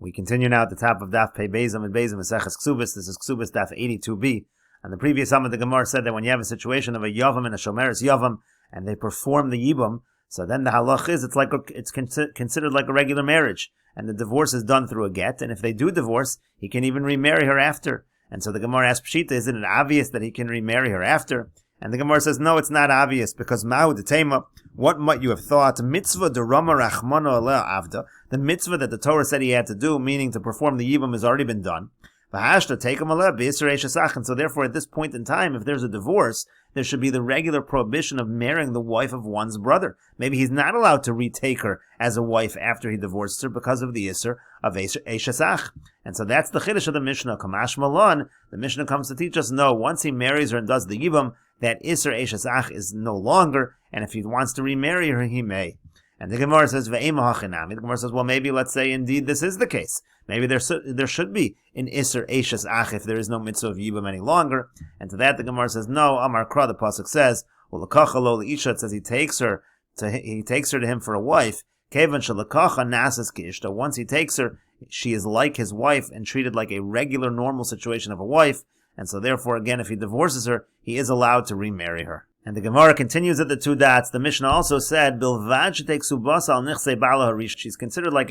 We continue now at the top of Daf Pei Bezim and Bezim Mesechet Kesuvos. This is Kesuvos Daf 82b. And the previous Amud the Gemara said that when you have a situation of a Yavam and a Shomeres Yavam, and they perform the Yibam, so then the halach is it's considered like a regular marriage, and the divorce is done through a get. And if they do divorce, he can even remarry her after. And so the Gemara asks Pshita, isn't it obvious that he can remarry her after? And the Gemara says, no, it's not obvious, because Ma'u D'Tema, what might you have thought? Mitzvah D'Rama Rachmano Aleh Avda, the mitzvah that the Torah said he had to do, meaning to perform the Yibam, has already been done. V'hashta take him aleh b'Yisur Eishasach, and so therefore at this point in time, if there's a divorce, there should be the regular prohibition of marrying the wife of one's brother. Maybe he's not allowed to retake her as a wife after he divorces her because of the Yisur of Eishasach. And so that's the Chiddush of the Mishnah. Kamash Malon, the Mishnah comes to teach us, no, once he marries her and does the Yibam, that Yisur Eishasach is no longer, and if he wants to remarry her, he may. And the Gemara says, Ve'ema hachinami. The Gemara says, well, maybe let's say indeed this is the case. Maybe there should be an Isser Eishes Ach if there is no mitzvah of Yibam any longer. And to that the Gemara says, no, Amar Kra, the Pasuk says, well, L'kachalo L'isha, it says he takes her to him for a wife. Kevan Shalakacha Nasas Kishta. Once he takes her, she is like his wife and treated like a regular normal situation of a wife. And so therefore, again, if he divorces her, he is allowed to remarry her. And the Gemara continues at the two dots. The Mishnah also said, Bilvad shetek subas al nichse bala harish. She's considered like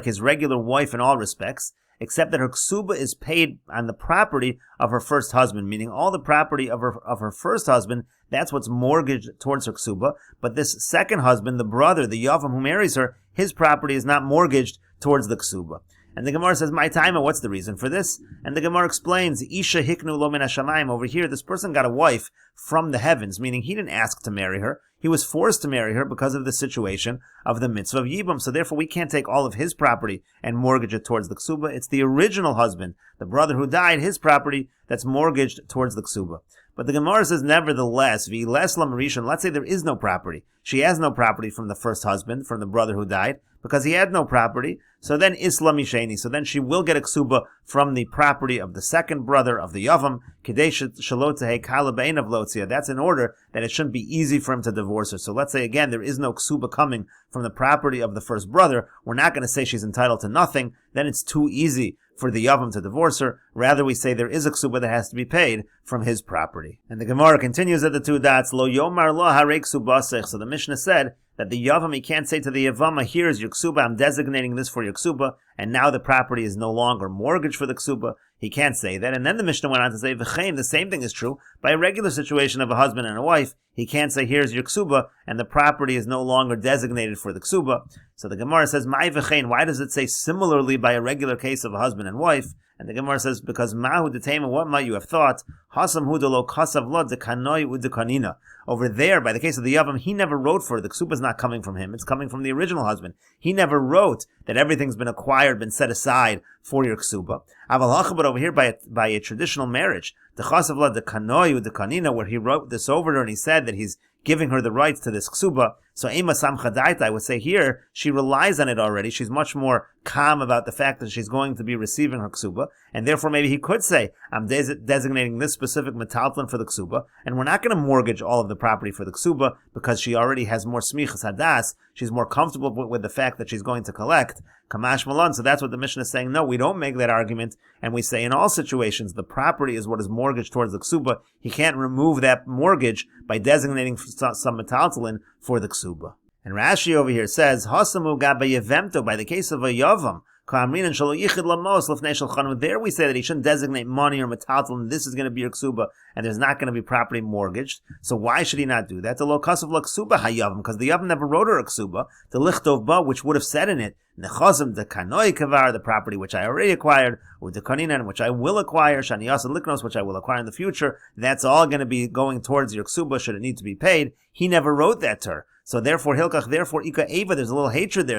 his regular wife in all respects, except that her ksuba is paid on the property of her first husband, meaning all the property of her first husband, that's what's mortgaged towards her ksuba. But this second husband, the brother, the yavam who marries her, his property is not mortgaged towards the ksuba. And the Gemara says, my time, and what's the reason for this? And the Gemara explains, Isha hiknu lo min hashamayim. Over here, this person got a wife from the heavens, meaning he didn't ask to marry her. He was forced to marry her because of the situation of the mitzvah of Yibam. So therefore, we can't take all of his property and mortgage it towards the ksuba. It's the original husband, the brother who died, his property that's mortgaged towards the ksuba. But the Gemara says, nevertheless, let's say there is no property. She has no property from the first husband, from the brother who died, because he had no property. So then Isla Misheni. So then she will get a ksuba from the property of the second brother of the Yavam. That's in order that it shouldn't be easy for him to divorce her. So let's say again, there is no ksuba coming from the property of the first brother. We're not going to say she's entitled to nothing. Then it's too easy for the Yavam to divorce her. Rather, we say there is a ksuba that has to be paid from his property. And the Gemara continues at the two dots, Lo yomar lo harei ksubasech. So the Mishnah said that the Yavam, he can't say to the Yavama, here's your ksuba, I'm designating this for your ksuba, and now the property is no longer mortgaged for the ksuba. He can't say that. And then the Mishnah went on to say, V'chein, the same thing is true by a regular situation of a husband and a wife. He can't say, here's your ksuba, and the property is no longer designated for the ksuba. So the Gemara says, Mai v'chein, why does it say similarly by a regular case of a husband and wife? And the Gemara says, because Mahu D'Tema, what might you have thought? Hasam Hudalo Kasav Lo Dekanoi Udekanina. Over there, by the case of the Yavam, he never wrote for it. The ksuba is not coming from him. It's coming from the original husband. He never wrote that everything's been acquired, been set aside for your ksuba. But over here, by a traditional marriage, the Chasav Lo Dekanoi Udekanina, where he wrote this over her and he said that he's giving her the rights to this ksuba. So Ema Samchadaita, I would say here, she relies on it already. She's much more calm about the fact that she's going to be receiving her ksuba, and therefore maybe he could say, I'm designating this specific metaltlin for the ksuba, and we're not going to mortgage all of the property for the ksuba because she already has more smichas hadas. She's more comfortable with the fact that she's going to collect. Kamash Malon. So that's what the Mishnah is saying. No, we don't make that argument, and we say in all situations the property is what is mortgaged towards the ksuba. He can't remove that mortgage by designating some metaltalin for the ksuba. And Rashi over here says, Hasamu gaba yevemto, by the case of a yavam, there we say that he shouldn't designate money or metaltalin. This is going to be your ksuba, and there's not going to be property mortgaged. So why should he not do that? The lokasav la ksuba hayavam, because the yavam never wrote her a ksuba. The lichtov ba, which would have said in it, nechazim de kanoi kavar, the property which I already acquired, or de kaninan, which I will acquire, shaniyasa liknos, which I will acquire in the future. That's all going to be going towards your ksuba should it need to be paid. He never wrote that to her. So therefore, Ika Eva, there's a little hatred there.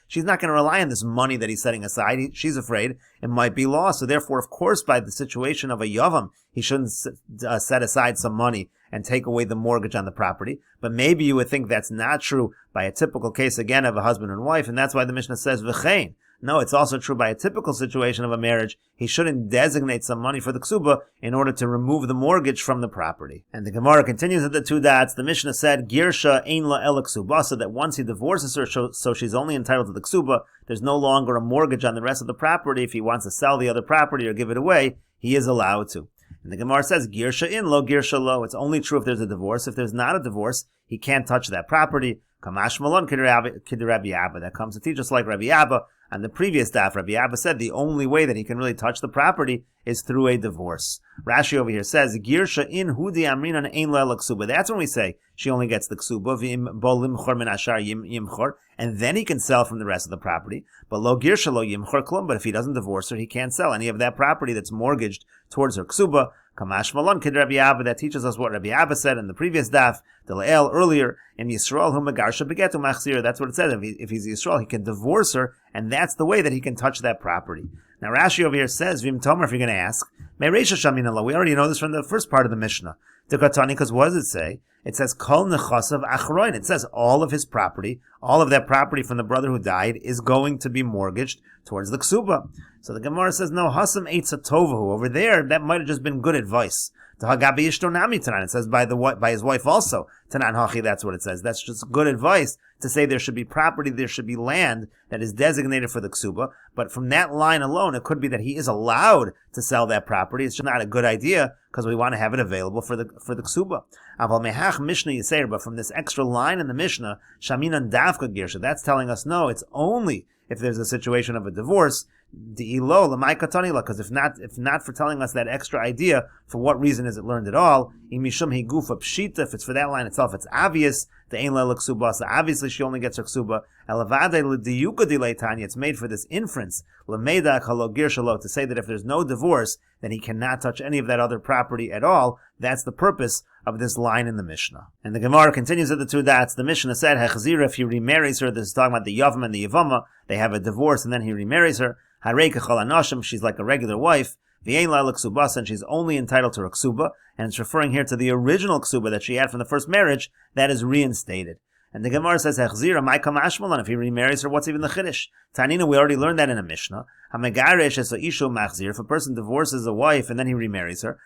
She's not going to rely on this money that he's setting aside. She's afraid it might be lost. So therefore, of course, by the situation of a Yavam, he shouldn't set aside some money and take away the mortgage on the property. But maybe you would think that's not true by a typical case, again, of a husband and wife, and that's why the Mishnah says, V'chein. No, it's also true by a typical situation of a marriage. He shouldn't designate some money for the ksuba in order to remove the mortgage from the property. And the Gemara continues at the two dots. The Mishnah said, Girsha ein la ela ksuba, so that once he divorces her, so she's only entitled to the ksuba, there's no longer a mortgage on the rest of the property. If he wants to sell the other property or give it away, he is allowed to. And the Gemara says, Girsha in lo, Girsha lo. It's only true if there's a divorce. If there's not a divorce, he can't touch that property. Kamash malon kid Rabbi Abba. That comes to teach us like Rabbi Abba. On the previous daf, Rabbi Abba said the only way that he can really touch the property is through a divorce. Rashi over here says, Girsha in hudi amrinan ein la ksuba. That's when we say she only gets the ksuba, v'im bo limchor min ashar yimchor, and then he can sell from the rest of the property. But lo girsha lo yimchor klum. But if he doesn't divorce her, he can't sell any of that property that's mortgaged towards her ksuba. Kamash malon kid Rabbi Abba. That teaches us what Rabbi Abba said in the previous daf, the Le'el earlier, in Yisrael hu megarsha begetu machzir. That's what it says. If he's Yisrael, he can divorce her, and that's the way that he can touch that property. Now Rashi over here says, Vim Tomer, if you're going to ask, Mereisha Shamin Allah. We already know this from the first part of the Mishnah. Dekatani, because what does it say? It says, Kol nechasav achroin. It says all of his property, all of that property from the brother who died, is going to be mortgaged towards the ksuba. So the Gemara says, no, hasam eitza tovahu. Over there, that might have just been good advice. It says by his wife also. Tanan hachi, that's what it says. That's just good advice to say there should be property, there should be land that is designated for the ksuba. But from that line alone, it could be that he is allowed to sell that property. It's just not a good idea because we want to have it available for the ksuba. Aval mehach Mishnah Yisrael, but from this extra line in the Mishnah, Shaminan Davka Girsha, that's telling us no, it's only if there's a situation of a divorce. Because if not for telling us that extra idea, for what reason is it learned at all? If it's for that line itself, it's obvious. So obviously she only gets her ksuba. It's made for this inference to say that if there's no divorce, then he cannot touch any of that other property at all. That's the purpose of this line in the Mishnah. And the Gemara continues at the two dots. The Mishnah said, Hechzira, if he remarries her, this is talking about the Yavam and the Yavama, they have a divorce and then he remarries her. She's like a regular wife. And she's only entitled to her ksuba, and it's referring here to the original ksuba that she had from the first marriage that is reinstated. And the Gemara says, if he remarries her, what's even the chiddush? Tanina, we already learned that in a Mishnah. If a person divorces a wife and then he remarries her,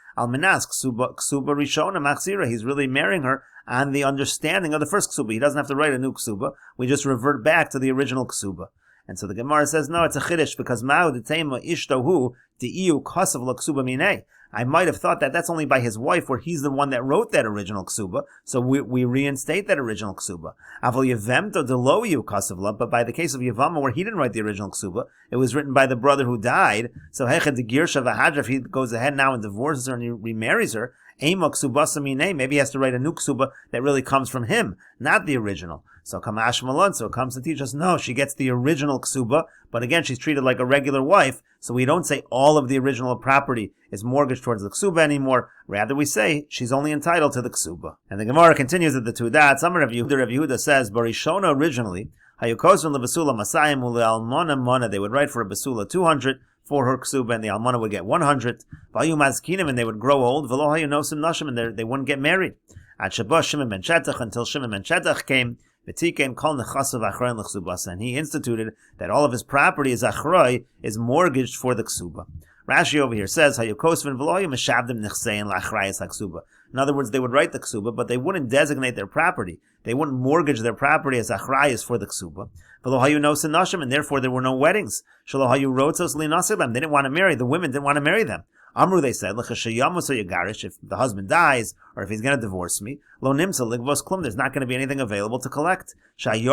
he's really marrying her on the understanding of the first ksuba. He doesn't have to write a new ksuba. We just revert back to the original ksuba. And so the Gemara says, no, it's a chiddush, because I might have thought that that's only by his wife, where he's the one that wrote that original ksuba, so we reinstate that original ksuba. But by the case of Yavama, where he didn't write the original ksuba, it was written by the brother who died, so if he goes ahead now and divorces her and he remarries her, maybe he has to write a new ksuba that really comes from him, not the original. So Kamash Malon, so it comes to teach us, no, she gets the original ksuba, but again, she's treated like a regular wife, so we don't say all of the original property is mortgaged towards the ksuba anymore. Rather, we say she's only entitled to the ksuba. And the Gemara continues at the two dots. Some Rav Yehuda says, Barishona originally, Hayukosun levasula masayim ulealmona mona, they would write for a basula 200, for her ksuba, and the almana would get 100. Vayu mazkinim, and they would grow old. V'lo hayu nosim nashim, and they wouldn't get married. At Shabbos Shimon ben Shetach, until Shimon ben Shetach came, v'tiken kol nechasav achroin l'chsubasa, and he instituted that all of his property is achroi, is mortgaged for the ksuba. Rashi over here says, Hayu kosvin v'lo hayu meshavdim nechsein la'achrayis ha'ksuba. In other words, they would write the ksuba, but they wouldn't designate their property. They wouldn't mortgage their property as achrayis for the ksuba. And therefore there were no weddings. They didn't want to marry. The women didn't want to marry them. Amru, they said, if the husband dies, or if he's going to divorce me, there's not going to be anything available to collect. Because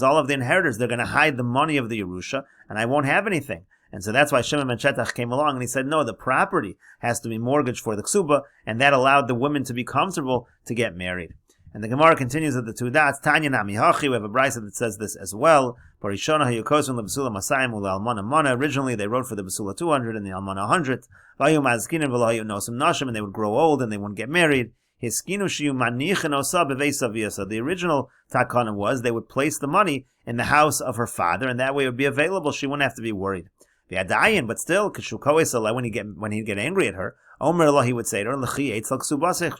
all of the inheritors, they're going to hide the money of the Yerusha, and I won't have anything. And so that's why Shimon ben Shetach came along and he said, no, the property has to be mortgaged for the ksuba, and that allowed the women to be comfortable to get married. And the Gemara continues at the two dots. Tanya nami hachi. We have a brisa that says this as well. Originally, they wrote for the basula 200 and the almana 100. And they would grow old and they wouldn't get married. So the original takana was they would place the money in the house of her father, and that way it would be available. She wouldn't have to be worried. But still, when he'd get angry at her, Omer Allah, he would say to her,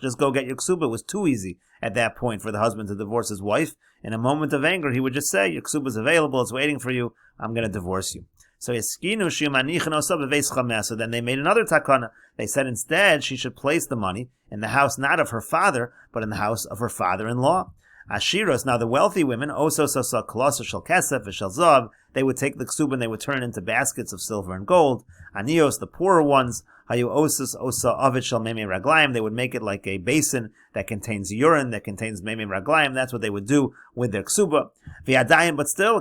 just go get your ksuba. It was too easy at that point for the husband to divorce his wife. In a moment of anger, he would just say, your ksuba is available, it's waiting for you, I'm going to divorce you. So then they made another takana. They said instead she should place the money in the house not of her father, but in the house of her father-in-law. Ashiros, now the wealthy women, they would take the ksuba and they would turn it into baskets of silver and gold. Anios, the poorer ones, they would make it like a basin that contains urine, that contains meme raglayim. That's what they would do with their ksuba. But still,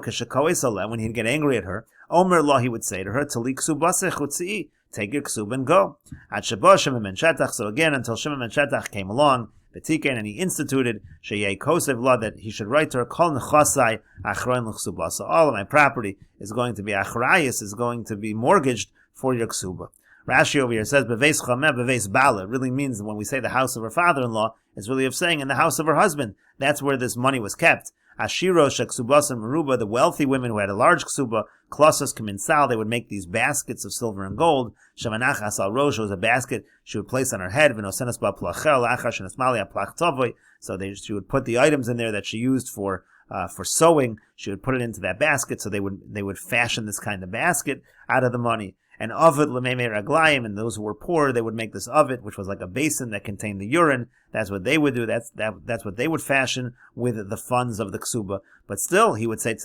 when he'd get angry at her, Omer law, he would say to her, take your ksuba and go. So again, until Shimon ben Shetach came along, and he instituted Sheyei Kosev law that he should write to her, Kol nechasai achroin l'chsuba. So all of my property is going to be achrayis, is going to be mortgaged for your ksuba. Rashi over here says, Beveis chameh, beveis bala. It really means when we say the house of her father-in-law, it's really of saying in the house of her husband. That's where this money was kept. Ashiro sheksubas and meruba, the wealthy women who had a large ksuba, klosos kaminsal, they would make these baskets of silver and gold. Shemanach asal rosh was a basket she would place on her head. V'nosenas ba plachel achash nesmalia plach tovoy. So she would put the items in there that she used for sewing. She would put it into that basket. So they would fashion this kind of basket out of the money. And ovet lememe raglayim, and those who were poor, they would make this ovet, which was like a basin that contained the urine. That's what they would do. That's what they would fashion with the funds of the ksuba. But still, he would say,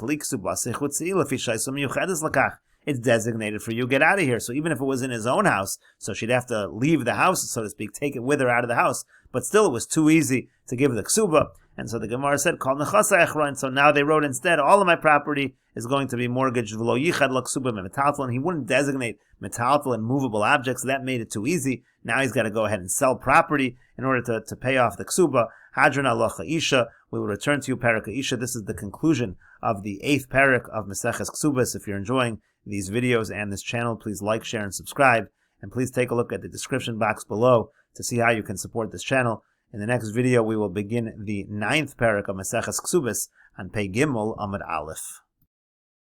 it's designated for you, get out of here. So even if it was in his own house, so she'd have to leave the house, so to speak, take it with her out of the house. But still, it was too easy to give the ksuba. And so the Gemara said, Kol nechasai achroin. So now they wrote instead, all of my property is going to be mortgaged. V'lo yichad l'ksuba metaltal. And he wouldn't designate metaltal and movable objects. That made it too easy. Now he's got to go ahead and sell property in order to pay off the ksuba. Hadron alocha isha. We will return to you, Parak Isha. This is the conclusion of the 8th parak of Mesechet Ksubas. If you're enjoying these videos and this channel, please like, share, and subscribe. And please take a look at the description box below to see how you can support this channel. In the next video, we will begin the 9th parak of Mesechet Ksubas on Pei Gimel Amud Aleph.